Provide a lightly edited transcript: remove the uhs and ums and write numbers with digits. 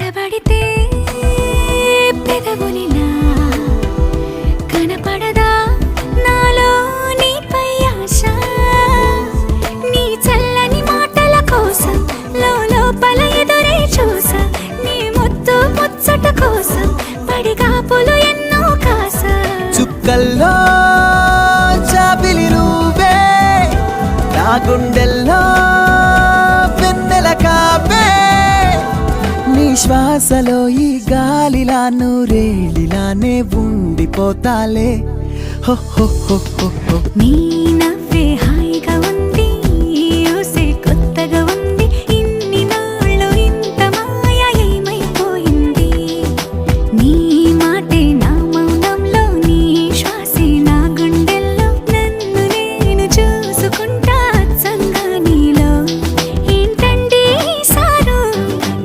తడబడితే పెదవులిలా కనపడదా నాలో నీపై ఆశ నీ చల్లని మాటల కోసం లోపల ఎదురే చూసా నీ ముద్దు ముచ్చట కోసం పడిగాపులు ఎన్నో కాసా చుక్కల్లో చాపిలి నువ్వే నా గుండెల్లో వెన్నెల కాపే నీ శ్వాసలో ఈ గాలిలా నూరేళిలానే ఉండిపోతాలే హో హో హో హో హో నీ నవ్వే